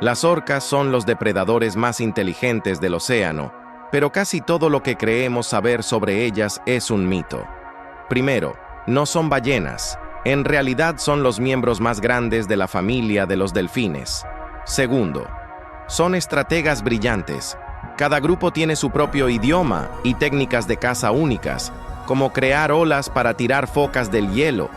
Las orcas son los depredadores más inteligentes del océano, pero casi todo lo que creemos saber sobre ellas es un mito. Primero, no son ballenas. En realidad son los miembros más grandes de la familia de los delfines. Segundo, son estrategas brillantes. Cada grupo tiene su propio idioma y técnicas de caza únicas, como crear olas para tirar focas del hielo.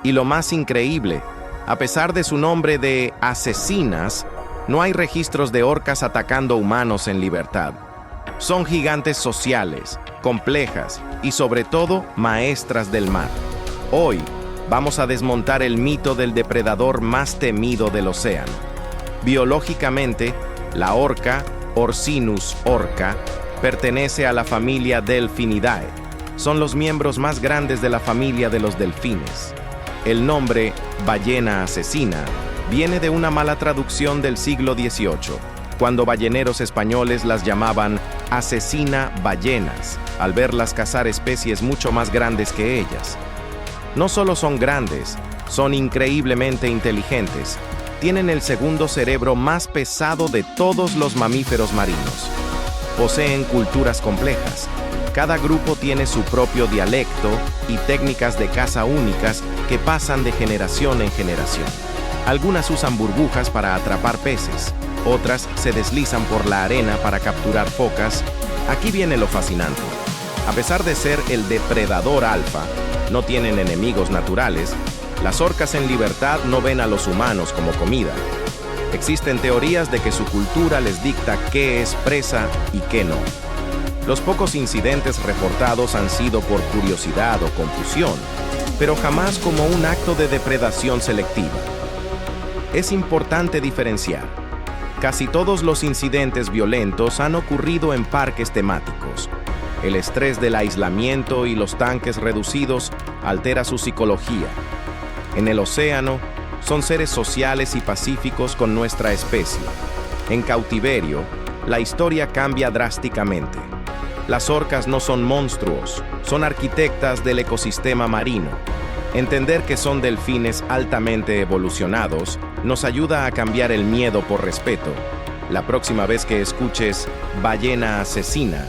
Y lo más increíble, a pesar de su nombre de asesinas, no hay registros de orcas atacando humanos en libertad. Son gigantes sociales, complejas y sobre todo maestras del mar. Hoy vamos a desmontar el mito del depredador más temido del océano. Biológicamente, la orca, Orcinus orca, pertenece a la familia Delphinidae. Son los miembros más grandes de la familia de los delfines. El nombre ballena asesina viene de una mala traducción del siglo XVIII, cuando balleneros españoles las llamaban asesina ballenas, al verlas cazar especies mucho más grandes que ellas. No solo son grandes, son increíblemente inteligentes. Tienen el segundo cerebro más pesado de todos los mamíferos marinos. Poseen culturas complejas. Cada grupo tiene su propio dialecto y técnicas de caza únicas que pasan de generación en generación. Algunas usan burbujas para atrapar peces, otras se deslizan por la arena para capturar focas. Aquí viene lo fascinante. A pesar de ser el depredador alfa, no tienen enemigos naturales. Las orcas en libertad no ven a los humanos como comida. Existen teorías de que su cultura les dicta qué es presa y qué no. Los pocos incidentes reportados han sido por curiosidad o confusión, pero jamás como un acto de depredación selectiva. Es importante diferenciar. Casi todos los incidentes violentos han ocurrido en parques temáticos. El estrés del aislamiento y los tanques reducidos altera su psicología. En el océano, son seres sociales y pacíficos con nuestra especie. En cautiverio, la historia cambia drásticamente. Las orcas no son monstruos, son arquitectas del ecosistema marino. Entender que son delfines altamente evolucionados nos ayuda a cambiar el miedo por respeto. La próxima vez que escuches ballena asesina,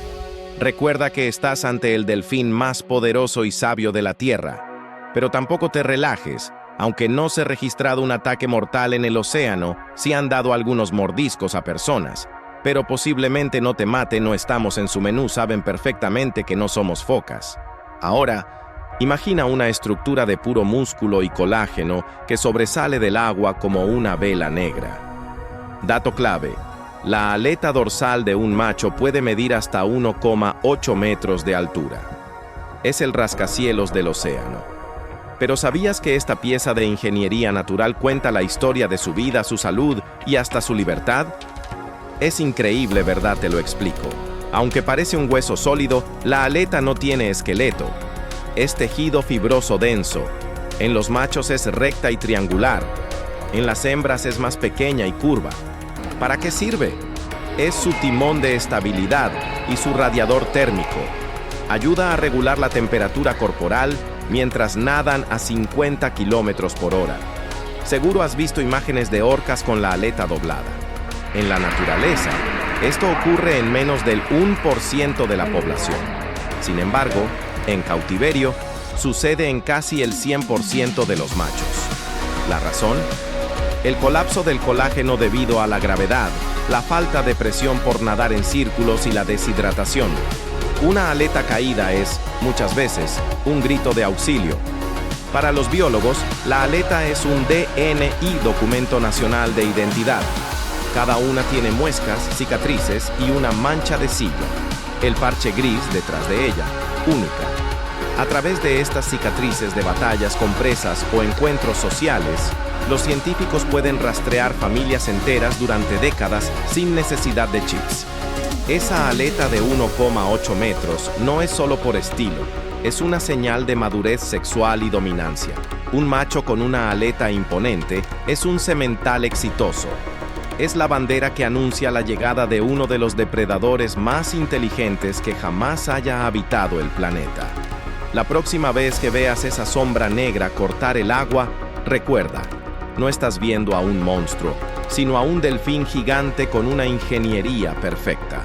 recuerda que estás ante el delfín más poderoso y sabio de la Tierra. Pero tampoco te relajes. Aunque no se ha registrado un ataque mortal en el océano, sí han dado algunos mordiscos a personas. Pero posiblemente no te maten, no estamos en su menú, saben perfectamente que no somos focas. Ahora, imagina una estructura de puro músculo y colágeno que sobresale del agua como una vela negra. Dato clave: la aleta dorsal de un macho puede medir hasta 1,8 metros de altura. Es el rascacielos del océano. Pero ¿sabías que esta pieza de ingeniería natural cuenta la historia de su vida, su salud y hasta su libertad? Es increíble, ¿verdad? Te lo explico. Aunque parece un hueso sólido, la aleta no tiene esqueleto. Es tejido fibroso denso. En los machos es recta y triangular. En las hembras es más pequeña y curva. ¿Para qué sirve? Es su timón de estabilidad y su radiador térmico. Ayuda a regular la temperatura corporal mientras nadan a 50 kilómetros por hora. Seguro has visto imágenes de orcas con la aleta doblada. En la naturaleza, esto ocurre en menos del 1% de la población. Sin embargo, en cautiverio, sucede en casi el 100% de los machos. ¿La razón? El colapso del colágeno debido a la gravedad, la falta de presión por nadar en círculos y la deshidratación. Una aleta caída es, muchas veces, un grito de auxilio. Para los biólogos, la aleta es un DNI, Documento Nacional de Identidad. Cada una tiene muescas, cicatrices y una mancha de sigla, el parche gris detrás de ella, única. A través de estas cicatrices de batallas con presas o encuentros sociales, los científicos pueden rastrear familias enteras durante décadas sin necesidad de chips. Esa aleta de 1,8 metros no es solo por estilo, es una señal de madurez sexual y dominancia. Un macho con una aleta imponente es un semental exitoso. Es la bandera que anuncia la llegada de uno de los depredadores más inteligentes que jamás haya habitado el planeta. La próxima vez que veas esa sombra negra cortar el agua, recuerda, no estás viendo a un monstruo, sino a un delfín gigante con una ingeniería perfecta.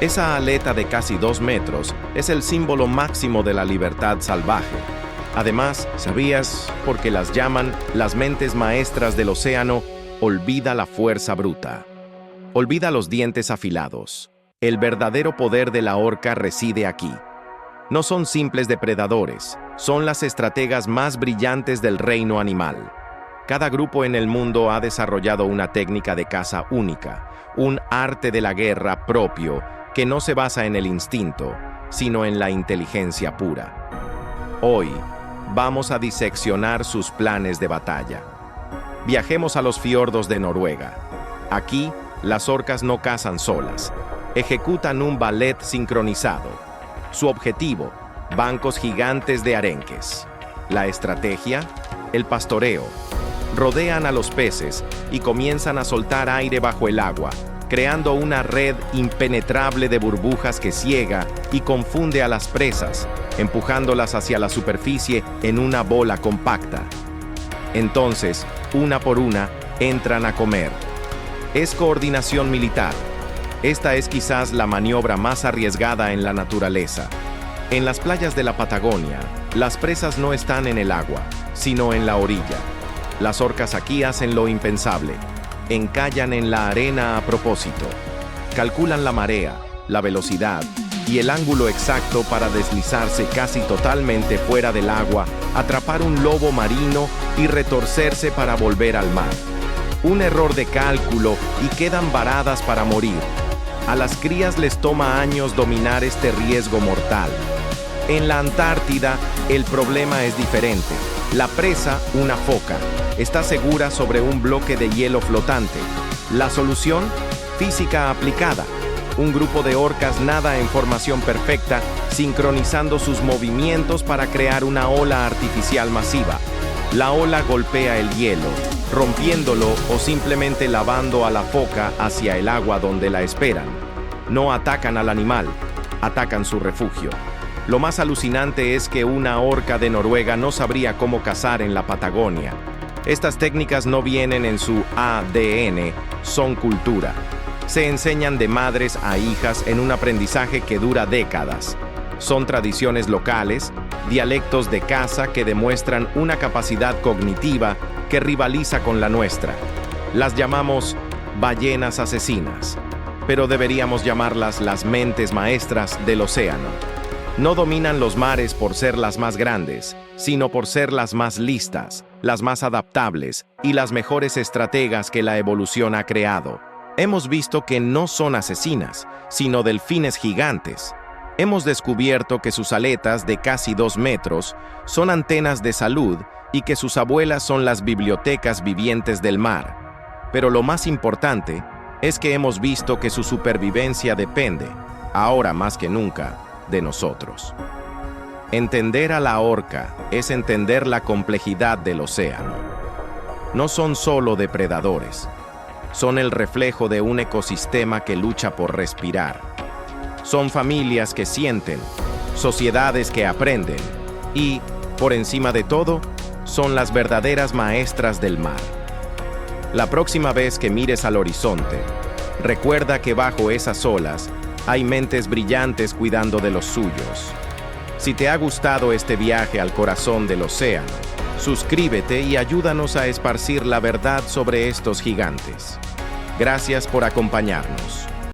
Esa aleta de casi 2 metros es el símbolo máximo de la libertad salvaje. Además, ¿sabías por qué las llaman las mentes maestras del océano? Olvida la fuerza bruta. Olvida los dientes afilados. El verdadero poder de la orca reside aquí. No son simples depredadores, son las estrategas más brillantes del reino animal. Cada grupo en el mundo ha desarrollado una técnica de caza única, un arte de la guerra propio que no se basa en el instinto, sino en la inteligencia pura. Hoy, vamos a diseccionar sus planes de batalla. Viajemos a los fiordos de Noruega. Aquí, las orcas no cazan solas, ejecutan un ballet sincronizado. Su objetivo, bancos gigantes de arenques. La estrategia, el pastoreo. Rodean a los peces y comienzan a soltar aire bajo el agua, creando una red impenetrable de burbujas que ciega y confunde a las presas, empujándolas hacia la superficie en una bola compacta. Entonces, una por una, entran a comer. Es coordinación militar. Esta es quizás la maniobra más arriesgada en la naturaleza. En las playas de la Patagonia, las presas no están en el agua, sino en la orilla. Las orcas aquí hacen lo impensable. Encallan en la arena a propósito. Calculan la marea, la velocidad y el ángulo exacto para deslizarse casi totalmente fuera del agua, atrapar un lobo marino y retorcerse para volver al mar. Un error de cálculo y quedan varadas para morir. A las crías les toma años dominar este riesgo mortal. En la Antártida, el problema es diferente. La presa, una foca, está segura sobre un bloque de hielo flotante. La solución, física aplicada. Un grupo de orcas nada en formación perfecta, sincronizando sus movimientos para crear una ola artificial masiva. La ola golpea el hielo, rompiéndolo o simplemente lavando a la foca hacia el agua donde la esperan. No atacan al animal, atacan su refugio. Lo más alucinante es que una orca de Noruega no sabría cómo cazar en la Patagonia. Estas técnicas no vienen en su ADN, son cultura. Se enseñan de madres a hijas en un aprendizaje que dura décadas. Son tradiciones locales, dialectos de caza que demuestran una capacidad cognitiva que rivaliza con la nuestra. Las llamamos ballenas asesinas, pero deberíamos llamarlas las mentes maestras del océano. No dominan los mares por ser las más grandes, sino por ser las más listas, las más adaptables y las mejores estrategas que la evolución ha creado. Hemos visto que no son asesinas, sino delfines gigantes. Hemos descubierto que sus aletas de casi 2 metros son antenas de salud y que sus abuelas son las bibliotecas vivientes del mar. Pero lo más importante es que hemos visto que su supervivencia depende, ahora más que nunca, de nosotros. Entender a la orca es entender la complejidad del océano. No son solo depredadores, son el reflejo de un ecosistema que lucha por respirar. Son familias que sienten, sociedades que aprenden y, por encima de todo, son las verdaderas maestras del mar. La próxima vez que mires al horizonte, recuerda que bajo esas olas hay mentes brillantes cuidando de los suyos. Si te ha gustado este viaje al corazón del océano, suscríbete y ayúdanos a esparcir la verdad sobre estos gigantes. Gracias por acompañarnos.